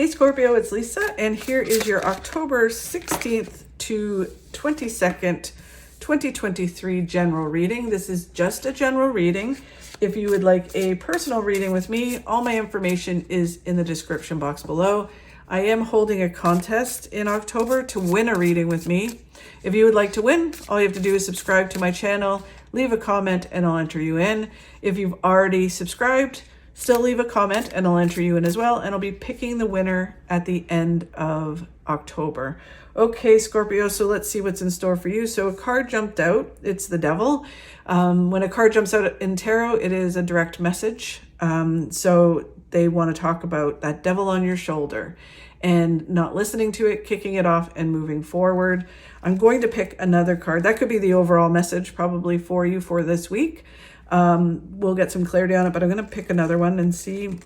Hey Scorpio, it's Lisa, and here is your October 16th to 22nd, 2023 general reading. This is just a general reading. If you would like a personal reading with me, all my information is in the description box below. I am holding a contest in October to win a reading with me. If you would like to win, all you have to do is subscribe to my channel, leave a comment, and I'll enter you in. If you've already subscribed, still leave a comment and I'll enter you in as well. And I'll be picking the winner at the end of October. Okay, Scorpio, so let's see what's in store for you. So a card jumped out. It's the Devil. When a card jumps out in tarot, it is a direct message. So they want to talk about that devil on your shoulder and not listening to it, kicking it off and moving forward. I'm going to pick another card. That could be the overall message probably for you for this week. We'll get some clarity on it, but I'm going to pick another one and see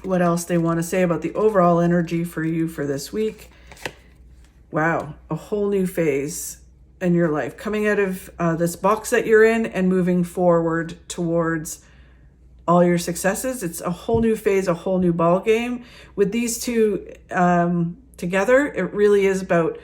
what else they want to say about the overall energy for you for this week. Wow, a whole new phase in your life, coming out of this box that you're in and moving forward towards all your successes. It's a whole new phase, a whole new ball game. With these two together, it really is about,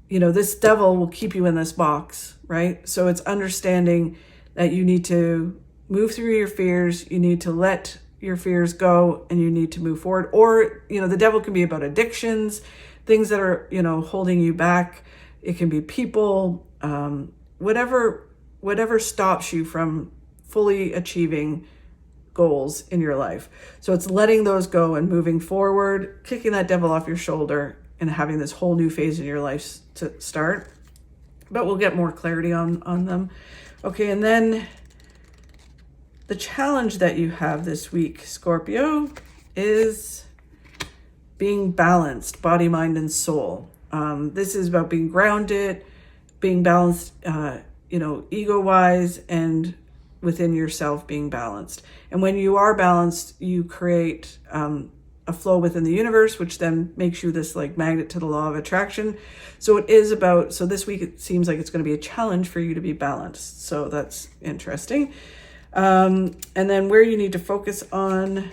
this devil will keep you in this box, right? So it's understanding that you need to move through your fears, you need to let your fears go, and you need to move forward. Or, the devil can be about addictions, things that are, holding you back. It can be people, whatever stops you from fully achieving goals in your life. So it's letting those go and moving forward, kicking that devil off your shoulder and having this whole new phase in your life to start. But we'll get more clarity on them. Okay, and then the challenge that you have this week, Scorpio, is being balanced, body, mind, and soul. This is about being grounded, being balanced, ego-wise, and within yourself being balanced. And when you are balanced, you create a flow within the universe, which then makes you this like magnet to the law of attraction. So it is about, so this week it seems like it's going to be a challenge for you to be balanced. So that's interesting. And then where you need to focus on,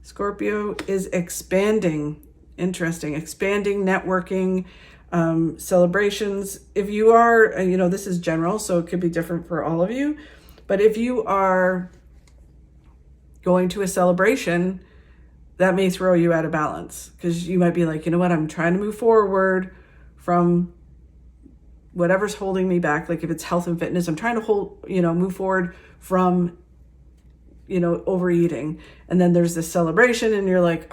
Scorpio, is expanding. Interesting. Expanding, networking, celebrations. If you are, this is general, so it could be different for all of you. But if you are going to a celebration, that may throw you out of balance because you might be like, I'm trying to move forward from whatever's holding me back. Like if it's health and fitness, I'm trying to move forward from, overeating. And then there's this celebration and you're like,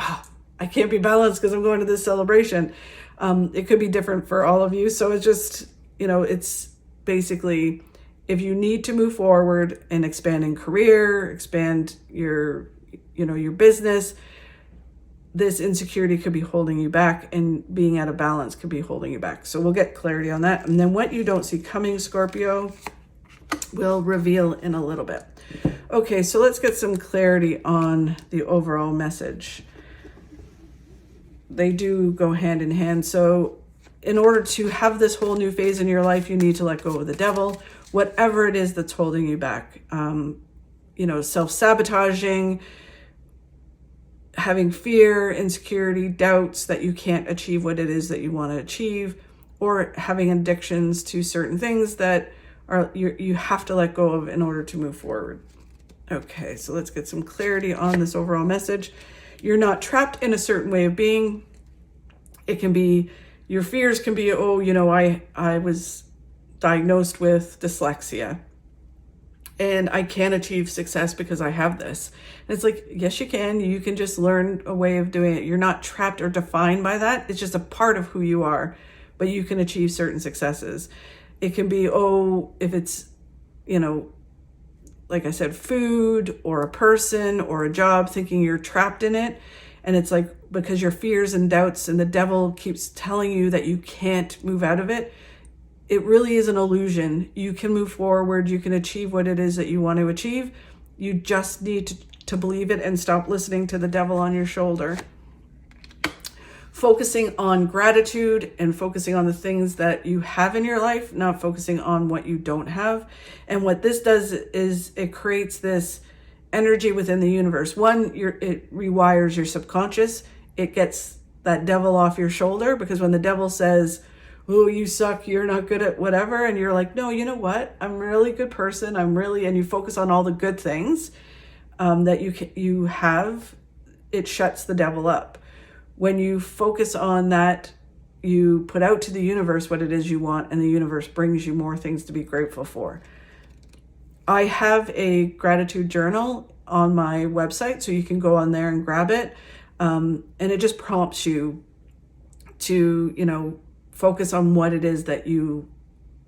I can't be balanced because I'm going to this celebration. It could be different for all of you. So it's just, it's basically, if you need to move forward and expand in career, expand your business, this insecurity could be holding you back, and being out of balance could be holding you back. So we'll get clarity on that. And then what you don't see coming, Scorpio, we'll reveal in a little bit. Okay, so let's get some clarity on the overall message. They do go hand in hand. So in order to have this whole new phase in your life, you need to let go of the devil, whatever it is that's holding you back. Self-sabotaging, having fear, insecurity, doubts that you can't achieve what it is that you want to achieve, or having addictions to certain things that you have to let go of in order to move forward. Okay, so let's get some clarity on this overall message. You're not trapped in a certain way of being. It can be, your fears can be, I was diagnosed with dyslexia and I can't achieve success because I have this. And it's like, yes, you can. You can just learn a way of doing it. You're not trapped or defined by that. It's just a part of who you are, but you can achieve certain successes. It can be, if it's, like I said, food or a person or a job, thinking you're trapped in it. And it's like, because your fears and doubts and the devil keeps telling you that you can't move out of it. It really is an illusion. You can move forward. You can achieve what it is that you want to achieve. You just need to believe it and stop listening to the devil on your shoulder. Focusing on gratitude and focusing on the things that you have in your life, not focusing on what you don't have. And what this does is it creates this energy within the universe. One, it rewires your subconscious. it gets that devil off your shoulder, because when the devil says, oh, you suck, you're not good at whatever, and you're like, no, you know what? I'm a really good person. And you focus on all the good things that you have, it shuts the devil up. When you focus on that, you put out to the universe what it is you want, and the universe brings you more things to be grateful for. I have a gratitude journal on my website, so you can go on there and grab it. And it just prompts you to, focus on what it is that you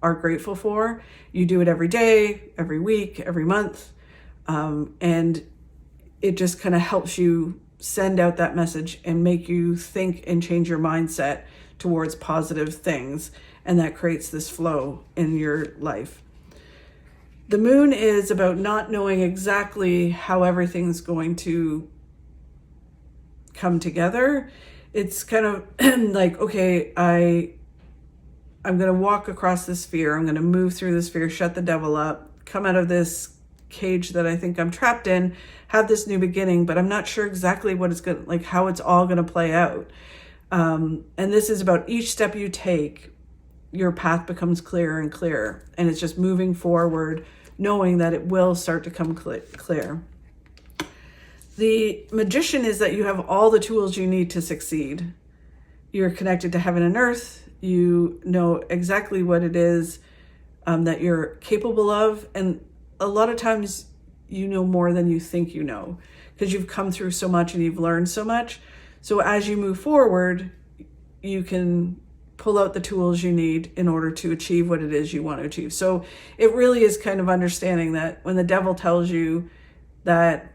are grateful for. You do it every day, every week, every month. And it just kind of helps you send out that message and make you think and change your mindset towards positive things. And that creates this flow in your life. The moon is about not knowing exactly how everything's going to come together. It's kind of like, okay, I'm going to walk across the sphere. I'm going to move through the sphere, shut the devil up, come out of this cage that I think I'm trapped in, have this new beginning, but I'm not sure exactly what it's going to, like how it's all going to play out. And this is about each step you take, your path becomes clearer and clearer. And it's just moving forward, knowing that it will start to come clear. The magician is that you have all the tools you need to succeed. You're connected to heaven and earth. You know exactly what it is that you're capable of. And a lot of times you know more than you think you know, because you've come through so much and you've learned so much. So as you move forward, you can pull out the tools you need in order to achieve what it is you want to achieve. So it really is kind of understanding that when the devil tells you that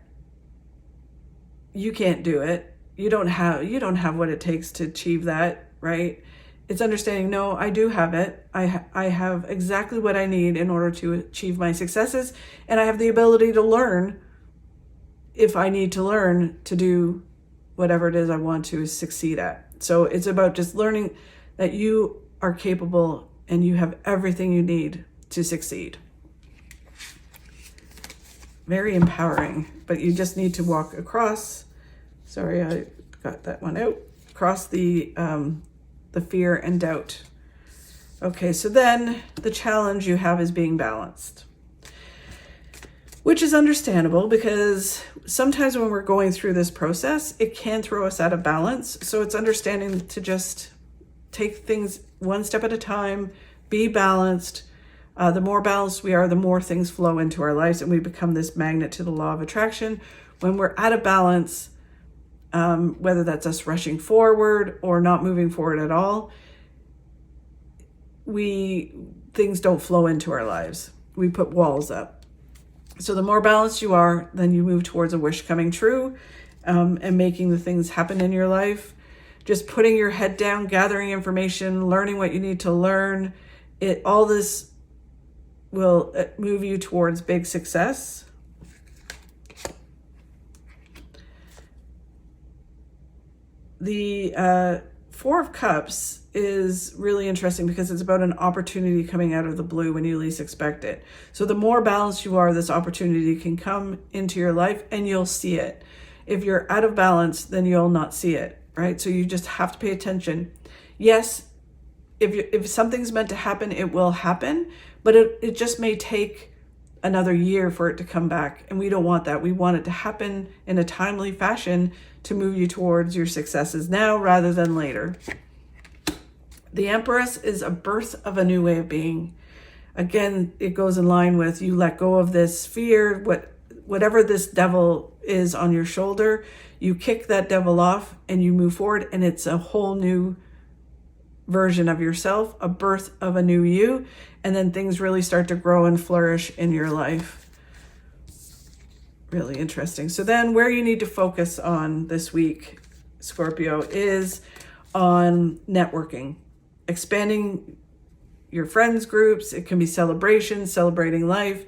you can't do it, you don't have what it takes to achieve that, right? It's understanding, no, I do have it. I have exactly what I need in order to achieve my successes. And I have the ability to learn if I need to learn to do whatever it is I want to succeed at. So it's about just learning that you are capable and you have everything you need to succeed. Very empowering, but you just need to walk across. Sorry, I got that one out. Across the fear and doubt. Okay, so then the challenge you have is being balanced, which is understandable because sometimes when we're going through this process, it can throw us out of balance. So it's understanding to just take things one step at a time, be balanced. The more balanced we are, the more things flow into our lives and we become this magnet to the law of attraction. When we're out of balance, whether that's us rushing forward or not moving forward at all, things don't flow into our lives. We put walls up. So the more balanced you are, then you move towards a wish coming true, and making the things happen in your life. Just putting your head down, gathering information, learning what you need to learn. All this will move you towards big success. The Four of Cups is really interesting because it's about an opportunity coming out of the blue when you least expect it. So the more balanced you are, this opportunity can come into your life and you'll see it. If you're out of balance, then you'll not see it, right? So you just have to pay attention. Yes, if something's meant to happen, it will happen, but it just may take another year for it to come back. And we don't want that. We want it to happen in a timely fashion to move you towards your successes now rather than later. The Empress is a birth of a new way of being. Again, it goes in line with you let go of this fear, whatever this devil is on your shoulder, you kick that devil off and you move forward, and it's a whole new version of yourself, a birth of a new you, and then things really start to grow and flourish in your life. Really interesting. So then where you need to focus on this week, Scorpio, is on networking, expanding your friends groups. It can be celebrations, celebrating life,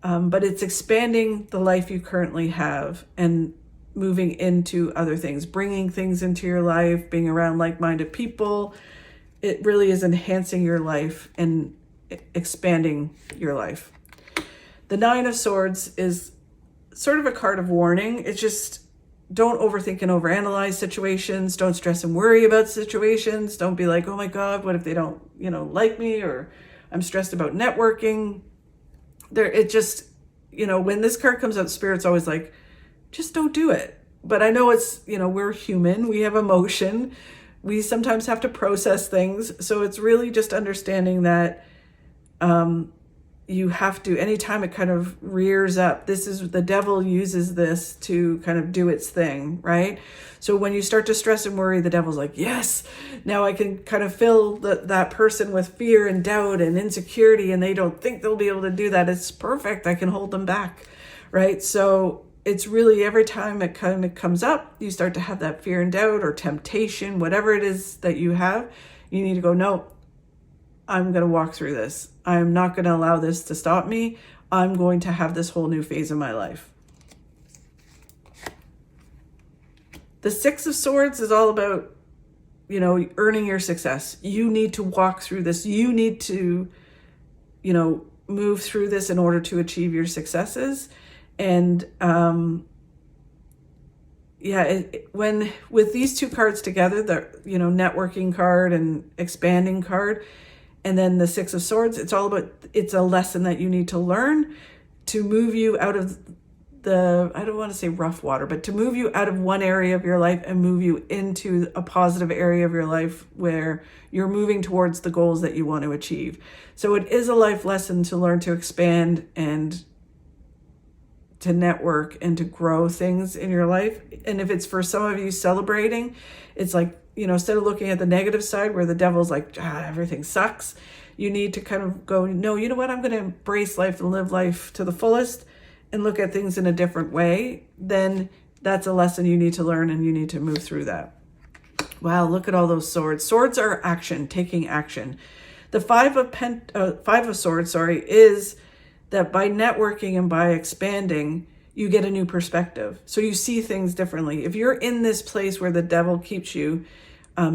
but it's expanding the life you currently have and moving into other things, bringing things into your life, being around like-minded people. It really is enhancing your life and expanding your life. The Nine of Swords is sort of a card of warning. It's just don't overthink and overanalyze situations. Don't stress and worry about situations. Don't be like, oh my God, what if they don't, like me, or I'm stressed about networking. It just, when this card comes out, Spirit's always like, just don't do it. But I know it's, we're human. We have emotion. We sometimes have to process things. So it's really just understanding that you have to, anytime it kind of rears up, the devil uses this to kind of do its thing, right? So when you start to stress and worry, the devil's like, yes, now I can kind of fill that person with fear and doubt and insecurity, and they don't think they'll be able to do that. It's perfect. I can hold them back, right? So it's really every time it kind of comes up, you start to have that fear and doubt or temptation, whatever it is that you have, you need to go, no, I'm going to walk through this. I'm not going to allow this to stop me. I'm going to have this whole new phase in my life. The Six of Swords is all about, earning your success. You need to walk through this. You need to, move through this in order to achieve your successes. And when with these two cards together, the networking card and expanding card, and then the Six of Swords, it's a lesson that you need to learn to move you out of I don't want to say rough water, but to move you out of one area of your life and move you into a positive area of your life where you're moving towards the goals that you want to achieve. So it is a life lesson to learn to expand and to network and to grow things in your life. And if it's for some of you celebrating, it's like, instead of looking at the negative side where the devil's like, everything sucks, you need to kind of go, no, you know what? I'm going to embrace life and live life to the fullest and look at things in a different way. Then that's a lesson you need to learn, and you need to move through that. Wow, look at all those swords. Swords are action, taking action. The Five of Swords, is that by networking and by expanding, you get a new perspective. So you see things differently. If you're in this place where the devil keeps you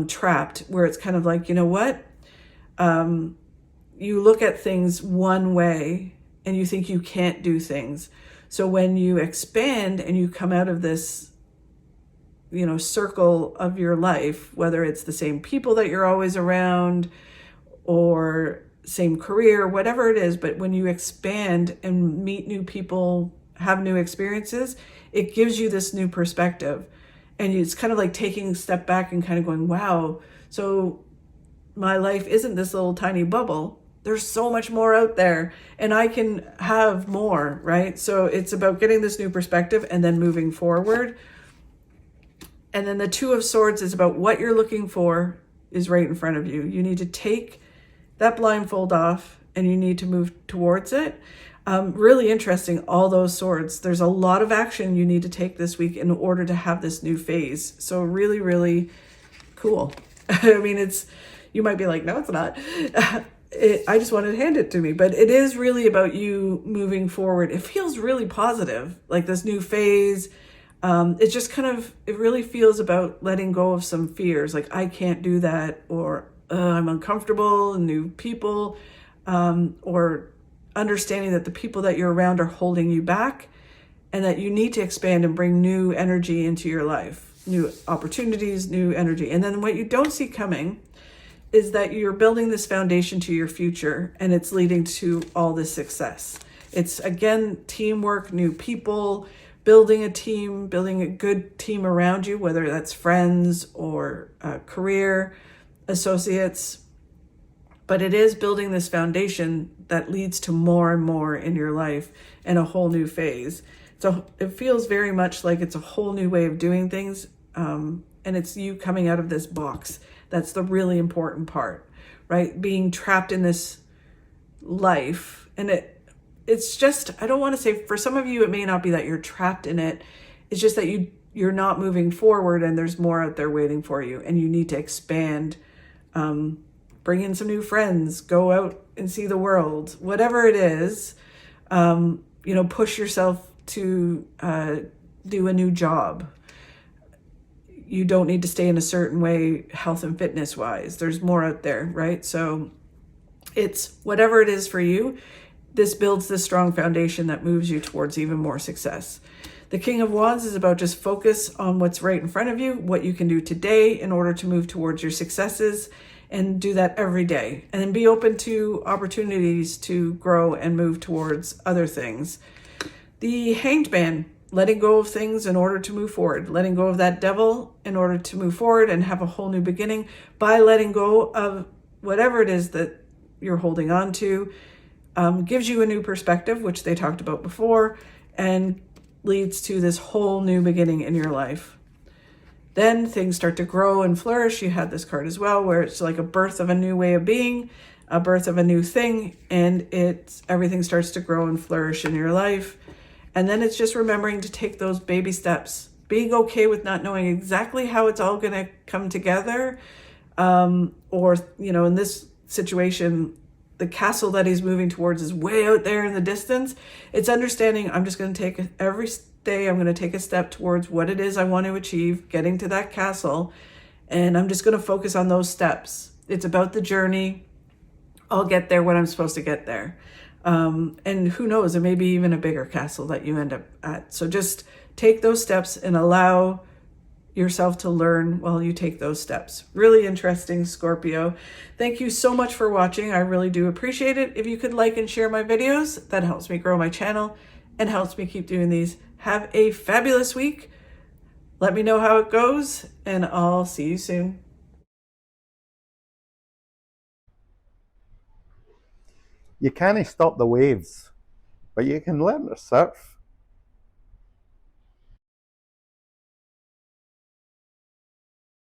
trapped, where it's kind of like, you know what? You look at things one way and you think you can't do things. So when you expand and you come out of this, circle of your life, whether it's the same people that you're always around or same career, whatever it is, but when you expand and meet new people, have new experiences, it gives you this new perspective. And it's kind of like taking a step back and kind of going, wow, so my life isn't this little tiny bubble. There's so much more out there and I can have more, right? So it's about getting this new perspective and then moving forward. And then the Two of Swords is about what you're looking for is right in front of you. You need to take that blindfold off and you need to move towards it. Really interesting, all those swords. There's a lot of action you need to take this week in order to have this new phase. So really, really cool. I mean, you might be like, no, it's not. I just wanted to hand it to me, but it is really about you moving forward. It feels really positive, like this new phase. It's just it really feels about letting go of some fears. Like, I can't do that, or I'm uncomfortable, new people, or understanding that the people that you're around are holding you back and that you need to expand and bring new energy into your life, new opportunities, new energy. And then what you don't see coming is that you're building this foundation to your future and it's leading to all this success. It's, again, teamwork, new people, building a team, building a good team around you, whether that's friends or career associates. But it is building this foundation that leads to more and more in your life and a whole new phase. So it feels very much like it's a whole new way of doing things. And it's you coming out of this box. That's the really important part, right? Being trapped in this life. And it's just, I don't want to say, for some of you, it may not be that you're trapped in it. It's just that you're not moving forward and there's more out there waiting for you. And you need to expand, bring in some new friends, go out and see the world, whatever it is, push yourself to do a new job. You don't need to stay in a certain way, health and fitness wise. There's more out there, right? So it's whatever it is for you, this builds this strong foundation that moves you towards even more success. The King of Wands is about just focus on what's right in front of you, what you can do today in order to move towards your successes, and do that every day. And then be open to opportunities to grow and move towards other things. The Hanged Man, letting go of things in order to move forward, letting go of that devil in order to move forward and have a whole new beginning by letting go of whatever it is that you're holding on to, gives you a new perspective, which they talked about before, and leads to this whole new beginning in your life. Then things start to grow and flourish. You had this card as well, where it's like a birth of a new way of being, a birth of a new thing, and everything starts to grow and flourish in your life. And then it's just remembering to take those baby steps, being okay with not knowing exactly how it's all going to come together. Or, in this situation, the castle that he's moving towards is way out there in the distance. It's understanding I'm just going to take every day, I'm going to take a step towards what it is I want to achieve, getting to that castle. And I'm just going to focus on those steps. It's about the journey. I'll get there when I'm supposed to get there. And who knows, there may be even a bigger castle that you end up at. So just take those steps and allow yourself to learn while you take those steps. Really interesting, Scorpio. Thank you so much for watching. I really do appreciate it. If you could like and share my videos, that helps me grow my channel and helps me keep doing these. Have a fabulous week. Let me know how it goes, and I'll see you soon. You can't stop the waves, but you can learn to surf.